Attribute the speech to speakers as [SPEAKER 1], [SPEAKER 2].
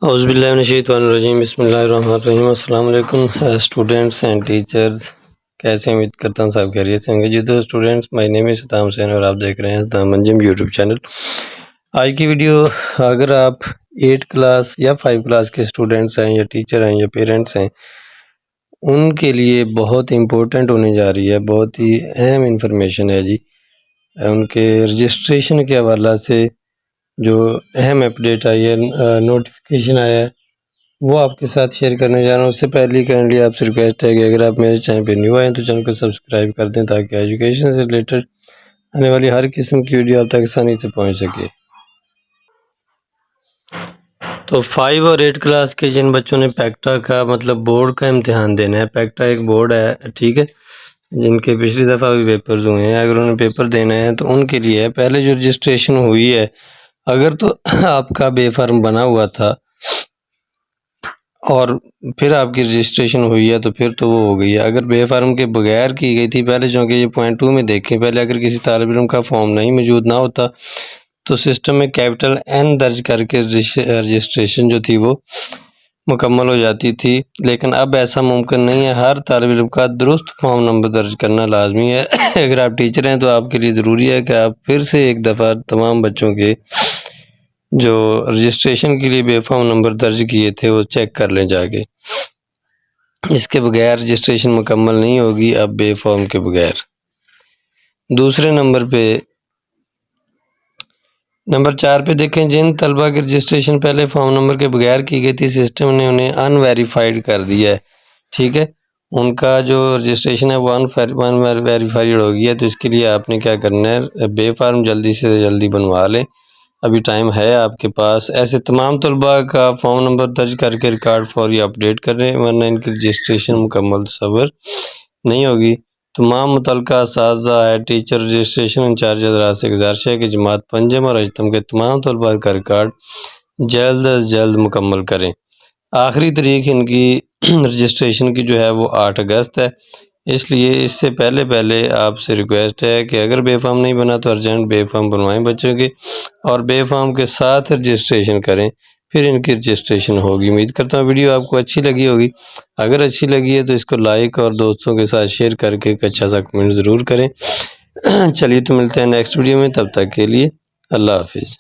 [SPEAKER 1] اعوذ باللہ من الشیطان الرجیم، بسم اللہ الرحمن الرحیم۔ السلام علیکم اسٹوڈنٹس اینڈ ٹیچرز، کیسے ہیں؟ امید کرتا ہوں سب خیریت سے ہوں گے۔ جی تو اسٹوڈنٹس، مائی نیم از صدام حسین اور آپ دیکھ رہے ہیں صدام منجم یوٹیوب چینل۔ آج کی ویڈیو اگر آپ 8 کلاس یا 5 کلاس کے اسٹوڈنٹس ہیں یا ٹیچر ہیں یا پیرنٹس ہیں، ان کے لیے بہت امپورٹنٹ ہونے جا رہی ہے، بہت ہی اہم انفارمیشن ہے جی۔ ان کے رجسٹریشن کے حوالہ سے جو اہم اپڈیٹ آئی ہے، نوٹیفیکیشن آیا ہے، وہ آپ کے ساتھ شیئر کرنے جا رہا ہوں۔ اس سے پہلے کائنڈلی آپ سے ریکویسٹ ہے کہ اگر آپ میرے چینل پہ نیو آئے ہیں تو چینل کو سبسکرائب کر دیں تاکہ ایجوکیشن سے ریلیٹڈ آنے والی ہر قسم کی ویڈیو آپ تک آسانی سے پہنچ سکے۔ تو 5 اور 8 کلاس کے جن بچوں نے پیکٹا کا مطلب بورڈ کا امتحان دینا ہے، پیکٹا ایک بورڈ ہے، ٹھیک ہے، جن کے پچھلی دفعہ بھی پیپرز ہوئے ہیں، اگر انہیں پیپر دینا ہے تو ان کے لیے ہے۔ پہلے جو رجسٹریشن ہوئی ہے، اگر تو آپ کا بے فارم بنا ہوا تھا اور پھر آپ کی رجسٹریشن ہوئی ہے تو پھر تو وہ ہو گئی ہے۔ اگر بے فارم کے بغیر کی گئی تھی پہلے، چونکہ یہ پوائنٹ 2 میں دیکھیں، پہلے اگر کسی طالب علم کا فارم نہیں موجود نہ ہوتا تو سسٹم میں کیپٹل این درج کر کے رجسٹریشن جو تھی وہ مکمل ہو جاتی تھی، لیکن اب ایسا ممکن نہیں ہے۔ ہر طالب علم کا درست فارم نمبر درج کرنا لازمی ہے۔ اگر آپ ٹیچر ہیں تو آپ کے لیے ضروری ہے کہ آپ پھر سے ایک دفعہ تمام بچوں کے جو رجسٹریشن کے لیے بے فارم نمبر درج کیے تھے وہ چیک کر لیں جا کے۔ اس کے بغیر رجسٹریشن مکمل نہیں ہوگی اب بے فارم کے بغیر۔ دوسرے نمبر پہ نمبر 4 پہ دیکھیں، جن طلبہ کی رجسٹریشن پہلے فارم نمبر کے بغیر کی گئی تھی، سسٹم نے انہیں ان ویریفائڈ کر دیا ہے، ٹھیک ہے، ان کا جو رجسٹریشن ہے وہ ان ویریفائڈ ہو گیا ہے۔ تو اس کے لیے آپ نے کیا کرنا ہے، بے فارم جلدی سے جلدی بنوا لیں، ابھی ٹائم ہے آپ کے پاس۔ ایسے تمام طلباء کا فارم نمبر درج کر کے ریکارڈ فوری اپڈیٹ کریں، ورنہ ان کی رجسٹریشن مکمل تصور نہیں ہوگی۔ تمام متعلقہ اساتذہ، ہیڈ ٹیچر، رجسٹریشن انچارج حضرات سے گزارش ہے کہ جماعت پنجم اور اجتم کے تمام طلباء کا ریکارڈ جلد از جلد مکمل کریں۔ آخری تاریخ ان کی رجسٹریشن کی جو ہے وہ 8 اگست ہے، اس لیے اس سے پہلے آپ سے ریکویسٹ ہے کہ اگر بے فارم نہیں بنا تو ارجنٹ بے فارم بنوائیں بچوں کے، اور بے فارم کے ساتھ رجسٹریشن کریں، پھر ان کی رجسٹریشن ہوگی۔ امید کرتا ہوں ویڈیو آپ کو اچھی لگی ہوگی۔ اگر اچھی لگی ہے تو اس کو لائک اور دوستوں کے ساتھ شیئر کر کے ایک اچھا سا کمنٹ ضرور کریں۔ چلیے تو ملتے ہیں نیکسٹ ویڈیو میں، تب تک کے لیے اللہ حافظ۔